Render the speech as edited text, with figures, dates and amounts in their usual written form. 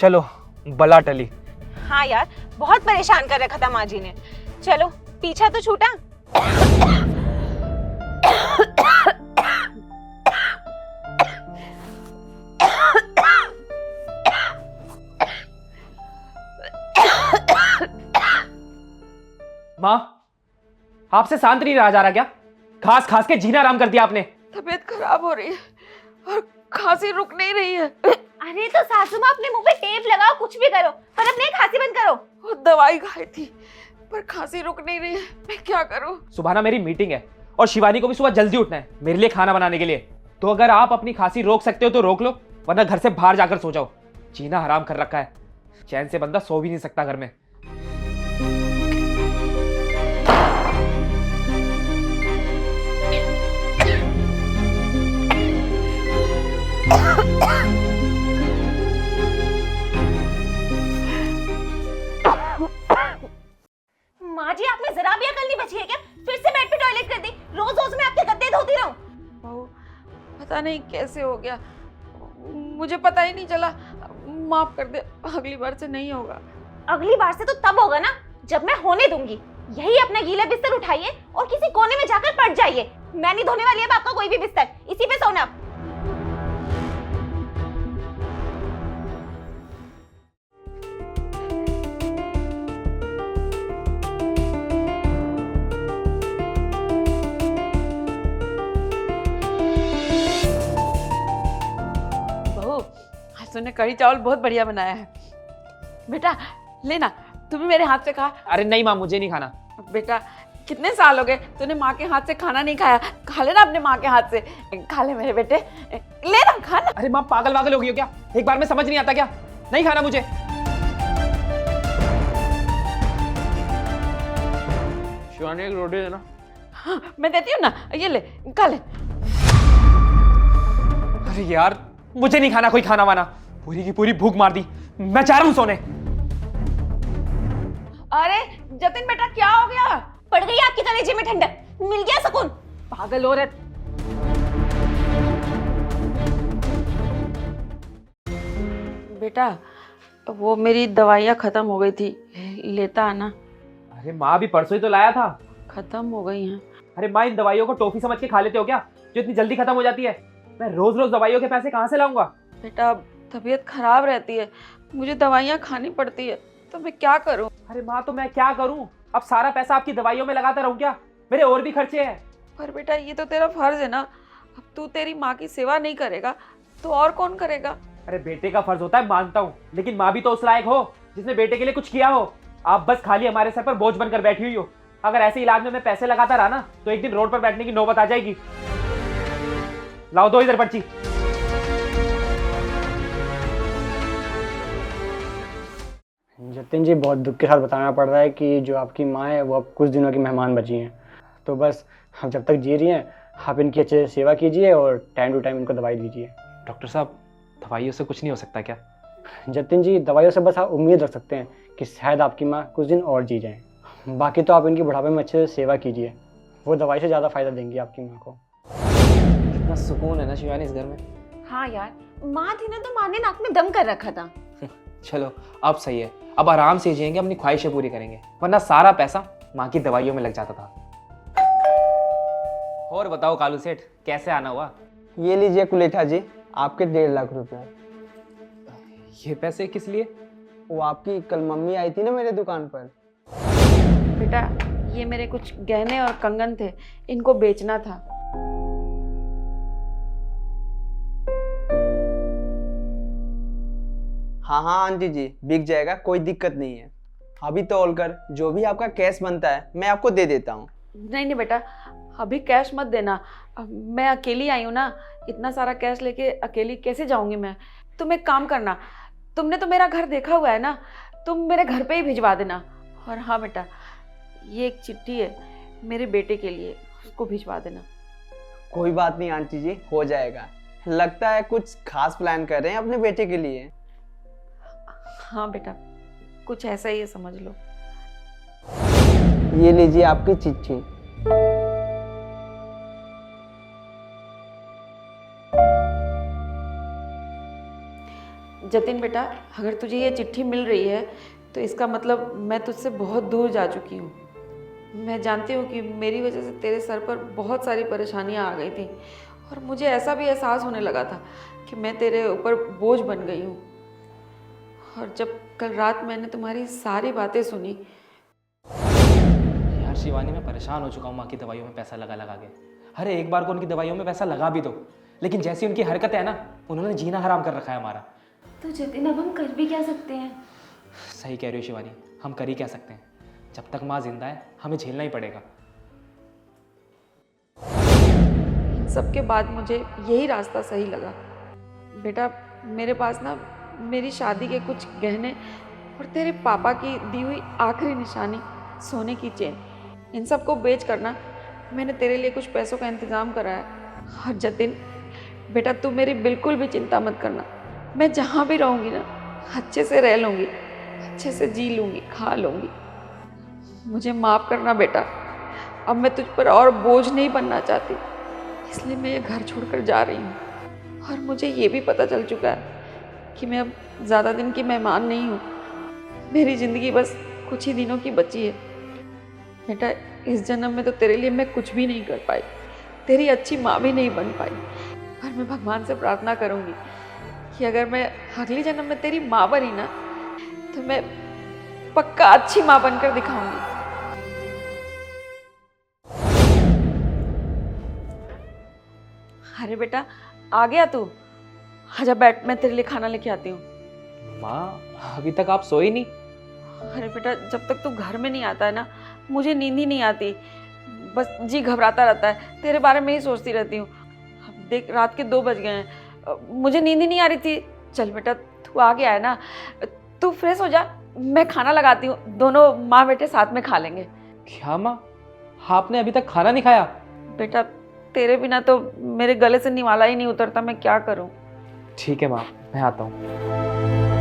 चलो बला टली। हाँ यार, बहुत परेशान कर रखा था माँ जी ने। चलो पीछा तो छूटा। माँ, आपसे शांत नहीं रहा जा रहा क्या? घास खास के जीना आराम कर दिया आपने। तबीयत खराब हो रही है और खांसी रुक नहीं रही है। अरे तो सासू माँ अपने मुंह पे टेप लगाओ, कुछ भी करो, पर अब नहीं खांसी बंद करो। वो दवाई खाई थी पर खांसी रुक नहीं रही है, मैं क्या करूं? सुबह ना मेरी मीटिंग है और शिवानी को भी सुबह जल्दी उठना है मेरे लिए खाना बनाने के लिए। तो अगर आप अपनी खांसी रोक सकते हो तो रोक लो, वरना घर से बाहर जाकर सो जाओ। जीना हराम कर रखा है, चैन से बंदा सो भी नहीं सकता घर में। माँ जी, आप में जरा भी अकल नहीं बची है क्या? फिर से बेड पे टॉयलेट कर दी। रोज रोज मैं आपके गद्दे धोती रहूं? बहू, पता नहीं कैसे हो गया, मुझे पता ही नहीं चला। माफ कर दे, अगली बार से नहीं होगा। अगली बार से तो तब होगा ना जब मैं होने दूंगी। यही अपना गीला बिस्तर उठाइए और किसी कोने में जाकर पड़ जाइए। मैं नहीं धोने वाली अब आपका कोई भी बिस्तर, इसी पे सोना। बहू, आज तूने कढ़ी चावल बहुत बढ़िया बनाया है। बेटा लेना, तू भी मेरे हाथ से खा। अरे नहीं माँ, मुझे नहीं खाना। बेटा, कितने साल हो गए तूने माँ के हाथ से खाना नहीं खाया, खा लेना अपने माँ के हाथ से। खा ले मेरे बेटे, लेना खाना। अरे माँ, पागल वागल हो गई हो क्या? एक बार में समझ नहीं आता क्या? नहीं खाना मुझे। शिवानी एक रोटी देना। हाँ, मैं देती हूँ ना, ये ले, खा ले। अरे यार, मुझे नहीं खाना कोई खाना वाना, पूरी की पूरी भूख मार दी। मैं जा रहा हूँ सोने। अरे जतिन बेटा, क्या हो गया? पड़ गई आपकी कलेजे में ठंडक, मिल गया सुकून। पागल औरत। बेटा, वो मेरी दवाइयाँ खत्म हो गई थी, लेता आना। अरे माँ, भी परसों ही तो लाया था। खत्म हो गई हैं। अरे माँ, इन दवाइयों को टॉफी समझ के खा लेते हो क्या, जो इतनी जल्दी खत्म हो जाती है? मैं रोज रोज दवाइयों के पैसे कहाँ से लाऊंगा? बेटा, तबीयत खराब रहती है, मुझे दवाइयाँ खानी पड़ती है, तो मैं क्या करूं? अरे माँ, तो मैं क्या करूं? अब सारा पैसा आपकी दवाइयों में लगाता रहूं क्या? मेरे और भी खर्चे हैं। पर बेटा, ये तो तेरा फर्ज है ना। अब तू तेरी माँ की सेवा नहीं करेगा तो और कौन करेगा? अरे बेटे का फर्ज होता है, मानता हूँ, लेकिन माँ भी तो उस लायक हो जिसने बेटे के लिए कुछ किया हो। आप बस खाली हमारे सर पर बोझ बनकर बैठी हुई हो। अगर ऐसे इलाज में मैं पैसे लगाता रहा ना, तो एक दिन रोड पर बैठने की नौबत आ जाएगी। लाओ, दो इधर पर्ची। जतिन जी, बहुत दुख के साथ बताना पड़ रहा है कि जो आपकी माँ है वो अब कुछ दिनों की मेहमान बची हैं। तो बस हम जब तक जी रही हैं, आप इनकी अच्छे से सेवा कीजिए और टाइम टू टाइम इनको दवाई दीजिए। डॉक्टर साहब, दवाइयों से कुछ नहीं हो सकता क्या? जतिन जी, दवाइयों से बस आप उम्मीद रख सकते हैं कि शायद आपकी माँ कुछ दिन और जी जाएँ। बाकी तो आप इनकी बुढ़ापे में अच्छे से सेवा कीजिए, वो दवाई से ज़्यादा फ़ायदा देंगी आपकी माँ को। कितना सुकून है ना शिवानी इस घर में। हाँ यार, माँ थी ना तो माँ ने नाक में दम कर रखा था। चलो अब सही है, अब आराम से जिएंगे, अपनी ख्वाहिशें पूरी करेंगे, वरना सारा पैसा माँ की दवाइयों में लग जाता था। और बताओ कालू सेठ, कैसे आना हुआ? ये लीजिए कुलेठा जी, आपके 1.5 लाख रुपए। ये पैसे किस लिए? वो आपकी कल मम्मी आई थी ना मेरे दुकान पर। बेटा, ये मेरे कुछ गहने और कंगन थे, इनको बेचना था। हाँ हाँ आंटी जी, बिक जाएगा, कोई दिक्कत नहीं है। अभी तौल कर जो भी आपका कैश बनता है मैं आपको दे देता हूँ। नहीं नहीं बेटा, अभी कैश मत देना। मैं अकेली आई हूँ ना, इतना सारा कैश लेके अकेली कैसे जाऊंगी मैं? तुम एक काम करना, तुमने तो मेरा घर देखा हुआ है ना, तुम मेरे घर पे ही भिजवा देना। और हाँ बेटा, ये एक चिट्ठी है मेरे बेटे के लिए, उसको भिजवा देना। कोई बात नहीं आंटी जी, हो जाएगा। लगता है कुछ खास प्लान कर रहे हैं अपने बेटे के लिए। हाँ बेटा, कुछ ऐसा ही है, समझ लो। ये लीजिए आपकी चिट्ठी। जतिन बेटा, अगर तुझे ये चिट्ठी मिल रही है तो इसका मतलब मैं तुझसे बहुत दूर जा चुकी हूँ। मैं जानती हूँ कि मेरी वजह से तेरे सर पर बहुत सारी परेशानियाँ आ गई थी और मुझे ऐसा भी एहसास होने लगा था कि मैं तेरे ऊपर बोझ बन गई हूँ। और जब कल रात मैंने तुम्हारी सारी बातें सुनी। यार शिवानी, मैं परेशान हो चुका हूँ माँ की दवाइयों में पैसा लगा लगा के। अरे एक बार को उनकी दवाइयों में पैसा लगा भी दो, लेकिन जैसी उनकी हरकत है ना, उन्होंने जीना हराम कर रखा है हमारा। तो जतिन अब हम कर भी क्या सकते हैं? सही कह रही हो शिवानी, हम कर ही क्या सकते हैं। जब तक माँ जिंदा है हमें झेलना ही पड़ेगा। इन सब के बाद मुझे यही रास्ता सही लगा। बेटा, मेरे पास ना मेरी शादी के कुछ गहने और तेरे पापा की दी हुई आखिरी निशानी सोने की चेन, इन सब को बेच कर ना मैंने तेरे लिए कुछ पैसों का इंतज़ाम करा है। और जतिन बेटा, तू मेरी बिल्कुल भी चिंता मत करना। मैं जहाँ भी रहूँगी ना अच्छे से रह लूँगी, अच्छे से जी लूँगी, खा लूँगी। मुझे माफ़ करना बेटा, अब मैं तुझ पर और बोझ नहीं बनना चाहती, इसलिए मैं ये घर छोड़कर जा रही हूँ। और मुझे ये भी पता चल चुका है कि मैं अब ज़्यादा दिन की मेहमान नहीं हूँ। मेरी ज़िंदगी बस कुछ ही दिनों की बची है। बेटा, इस जन्म में तो तेरे लिए मैं कुछ भी नहीं कर पाई, तेरी अच्छी माँ भी नहीं बन पाई, पर मैं भगवान से प्रार्थना करूँगी कि अगर मैं अगले जन्म में तेरी माँ बनी ना, तो मैं पक्का अच्छी माँ बनकर दिखाऊंगी। अरे बेटा, आ गया तू? आजा बैठ, मैं तेरे लिए खाना लेके आती हूँ। माँ, अभी तक आप सोई नहीं? अरे बेटा, जब तक तू घर में नहीं आता है ना, मुझे नींद ही नहीं आती। बस जी घबराता रहता है, तेरे बारे में ही सोचती रहती हूँ। अब देख, रात के 2 बज गए हैं, मुझे नींद ही नहीं आ रही थी। चल बेटा, तू आ गया है ना, तू फ्रेश हो जा, मैं खाना लगाती हूँ, दोनों माँ बेटे साथ में खा लेंगे। क्या माँ, आपने अभी तक खाना नहीं खाया? बेटा, तेरे बिना तो मेरे गले से निवाला ही नहीं उतरता, मैं क्या करूँ। ठीक है माँ, मैं आता हूँ।